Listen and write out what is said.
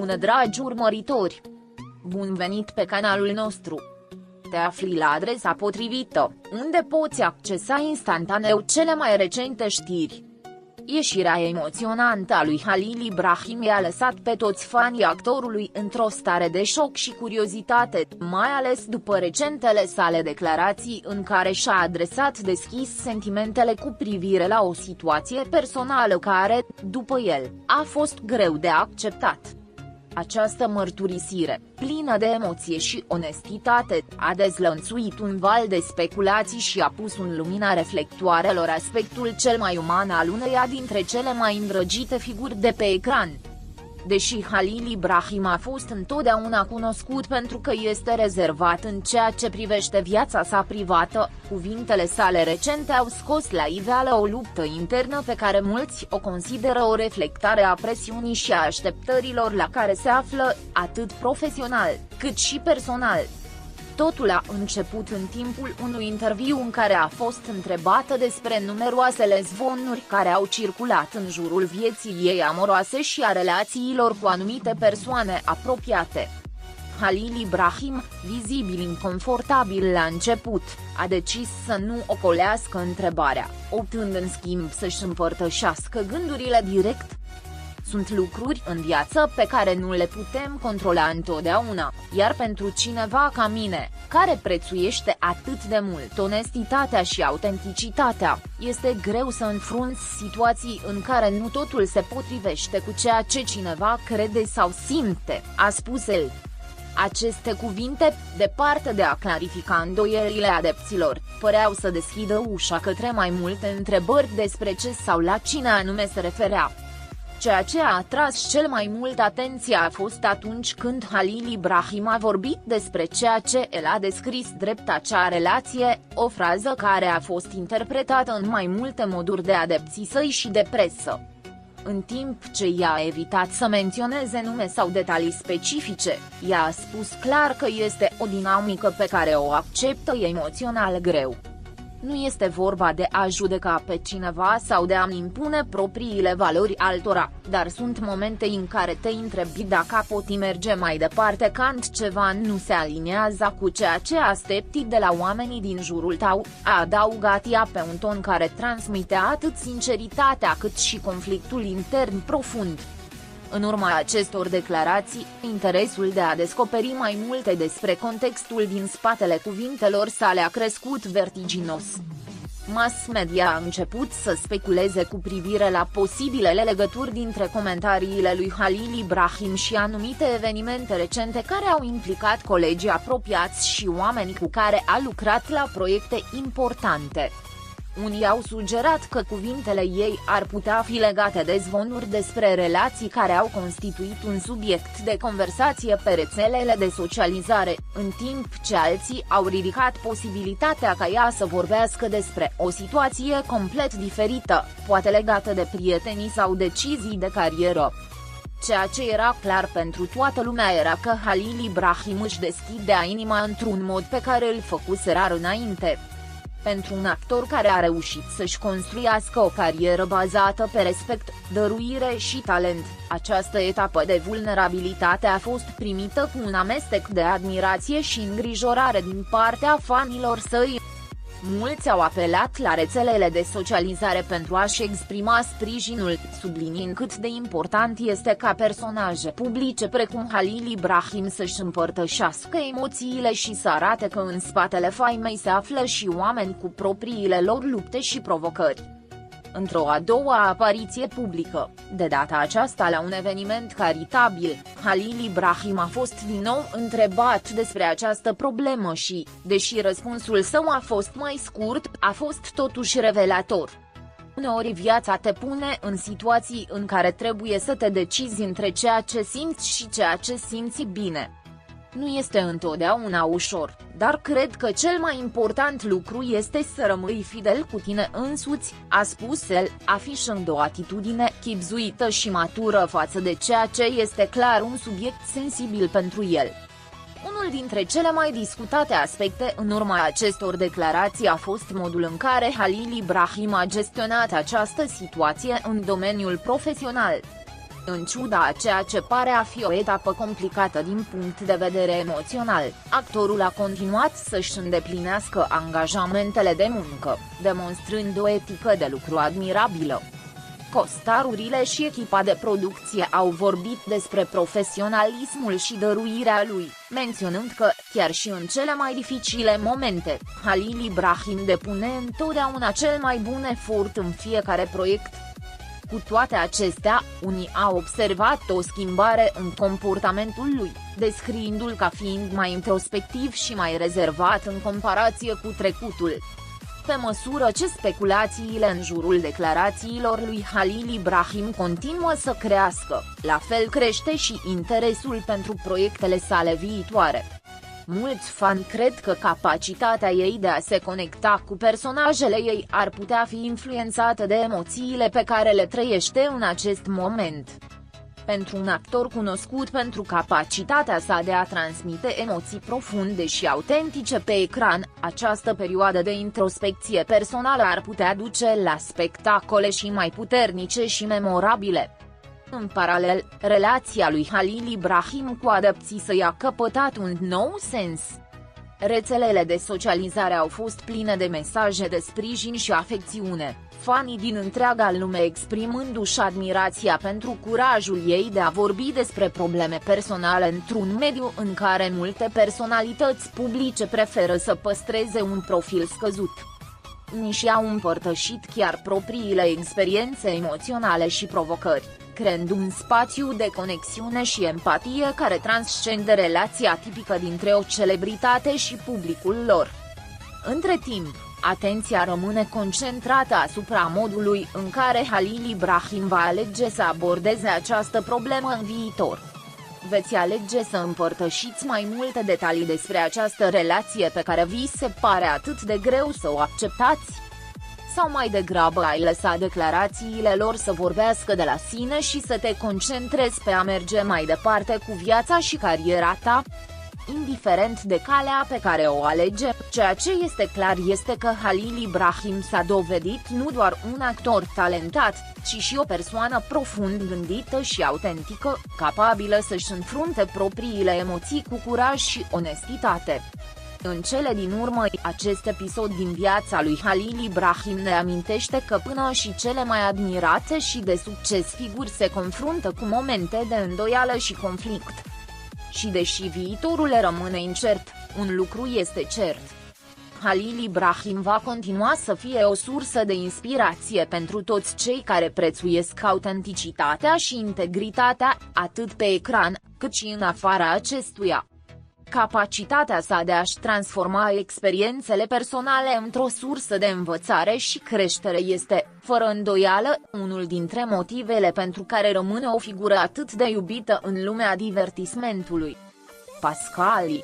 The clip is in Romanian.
Bună dragi urmăritori! Bun venit pe canalul nostru! Te afli la adresa potrivită, unde poți accesa instantaneu cele mai recente știri. Ieșirea emoționantă a lui Halil Ibrahim i-a lăsat pe toți fanii actorului într-o stare de șoc și curiozitate, mai ales după recentele sale declarații în care și-a adresat deschis sentimentele cu privire la o situație personală care, după el, a fost greu de acceptat. Această mărturisire, plină de emoție și onestitate, a dezlănțuit un val de speculații și a pus în lumina reflectoarelor aspectul cel mai uman al uneia dintre cele mai îndrăgite figuri de pe ecran. Deși Halil Ibrahim a fost întotdeauna cunoscut pentru că este rezervat în ceea ce privește viața sa privată, cuvintele sale recente au scos la iveală o luptă internă pe care mulți o consideră o reflectare a presiunii și a așteptărilor la care se află, atât profesional, cât și personal. Totul a început în timpul unui interviu în care a fost întrebată despre numeroasele zvonuri care au circulat în jurul vieții ei amoroase și a relațiilor cu anumite persoane apropiate. Halil Ibrahim, vizibil inconfortabil la început, a decis să nu ocolească întrebarea, optând în schimb să-și împărtășească gândurile direct. Sunt lucruri în viață pe care nu le putem controla întotdeauna, iar pentru cineva ca mine, care prețuiește atât de mult onestitatea și autenticitatea, este greu să înfrunți situații în care nu totul se potrivește cu ceea ce cineva crede sau simte, a spus el. Aceste cuvinte, departe de a clarifica îndoielile adepților, păreau să deschidă ușa către mai multe întrebări despre ce sau la cine anume se referea. Ceea ce a atras cel mai mult atenția a fost atunci când Halil Ibrahim a vorbit despre ceea ce el a descris drept acea relație, o frază care a fost interpretată în mai multe moduri de adepții săi și de presă. În timp ce ea a evitat să menționeze nume sau detalii specifice, ea a spus clar că este o dinamică pe care o acceptă emoțional greu. Nu este vorba de a judeca pe cineva sau de a impune propriile valori altora, dar sunt momente în care te întrebi dacă poți merge mai departe când ceva nu se aliniază cu ceea ce aștepți de la oamenii din jurul tău, a adăugat ea pe un ton care transmite atât sinceritatea cât și conflictul intern profund. În urma acestor declarații, interesul de a descoperi mai multe despre contextul din spatele cuvintelor sale a crescut vertiginos. Mass media a început să speculeze cu privire la posibilele legături dintre comentariile lui Halil Ibrahim și anumite evenimente recente care au implicat colegii apropiați și oameni cu care a lucrat la proiecte importante. Unii au sugerat că cuvintele ei ar putea fi legate de zvonuri despre relații care au constituit un subiect de conversație pe rețelele de socializare, în timp ce alții au ridicat posibilitatea ca ea să vorbească despre o situație complet diferită, poate legată de prietenii sau decizii de carieră. Ceea ce era clar pentru toată lumea era că Halil Ibrahim își deschidea inima într-un mod pe care îl făcuse rar înainte. Pentru un actor care a reușit să-și construiască o carieră bazată pe respect, dăruire și talent, această etapă de vulnerabilitate a fost primită cu un amestec de admirație și îngrijorare din partea fanilor săi. Mulți au apelat la rețelele de socializare pentru a-și exprima sprijinul, subliniind cât de important este ca personaje publice precum Halil Ibrahim să-și împărtășească emoțiile și să arate că în spatele faimei se află și oameni cu propriile lor lupte și provocări. Într-o a doua apariție publică, de data aceasta la un eveniment caritabil, Halil Ibrahim a fost din nou întrebat despre această problemă și, deși răspunsul său a fost mai scurt, a fost totuși revelator. Uneori viața te pune în situații în care trebuie să te decizi între ceea ce simți și ceea ce simți bine. Nu este întotdeauna ușor, dar cred că cel mai important lucru este să rămâi fidel cu tine însuți, a spus el, afișând o atitudine chibzuită și matură față de ceea ce este clar un subiect sensibil pentru el. Unul dintre cele mai discutate aspecte în urma acestor declarații a fost modul în care Halil Ibrahim a gestionat această situație în domeniul profesional. În ciuda a ceea ce pare a fi o etapă complicată din punct de vedere emoțional, actorul a continuat să-și îndeplinească angajamentele de muncă, demonstrând o etică de lucru admirabilă. Costarurile și echipa de producție au vorbit despre profesionalismul și dăruirea lui, menționând că, chiar și în cele mai dificile momente, Halil Ibrahim depune întotdeauna cel mai bun efort în fiecare proiect. Cu toate acestea, unii au observat o schimbare în comportamentul lui, descriindu-l ca fiind mai introspectiv și mai rezervat în comparație cu trecutul. Pe măsură ce speculațiile în jurul declarațiilor lui Halil Ibrahim continuă să crească, la fel crește și interesul pentru proiectele sale viitoare. Mulți fani cred că capacitatea ei de a se conecta cu personajele ei ar putea fi influențată de emoțiile pe care le trăiește în acest moment. Pentru un actor cunoscut pentru capacitatea sa de a transmite emoții profunde și autentice pe ecran, această perioadă de introspecție personală ar putea duce la spectacole și mai puternice și memorabile. În paralel, relația lui Halil Ibrahim cu adepții săi a căpătat un nou sens. Rețelele de socializare au fost pline de mesaje de sprijin și afecțiune, fanii din întreaga lume exprimându-și admirația pentru curajul ei de a vorbi despre probleme personale într-un mediu în care multe personalități publice preferă să păstreze un profil scăzut. Unii și-au împărtășit chiar propriile experiențe emoționale și provocări, creând un spațiu de conexiune și empatie care transcende relația tipică dintre o celebritate și publicul lor. Între timp, atenția rămâne concentrată asupra modului în care Halil Ibrahim va alege să abordeze această problemă în viitor. Veți alege să împărtășiți mai multe detalii despre această relație pe care vi se pare atât de greu să o acceptați? Sau mai degrabă ai lăsat declarațiile lor să vorbească de la sine și să te concentrezi pe a merge mai departe cu viața și cariera ta? Indiferent de calea pe care o alege, ceea ce este clar este că Halil Ibrahim s-a dovedit nu doar un actor talentat, ci și o persoană profund gândită și autentică, capabilă să-și înfrunte propriile emoții cu curaj și onestitate. În cele din urmă, acest episod din viața lui Halil Ibrahim ne amintește că până și cele mai admirate și de succes figuri se confruntă cu momente de îndoială și conflict. Și deși viitorul rămâne incert, un lucru este cert. Halil Ibrahim va continua să fie o sursă de inspirație pentru toți cei care prețuiesc autenticitatea și integritatea, atât pe ecran, cât și în afara acestuia. Capacitatea sa de a-și transforma experiențele personale într-o sursă de învățare și creștere este, fără îndoială, unul dintre motivele pentru care rămâne o figură atât de iubită în lumea divertismentului. Pascali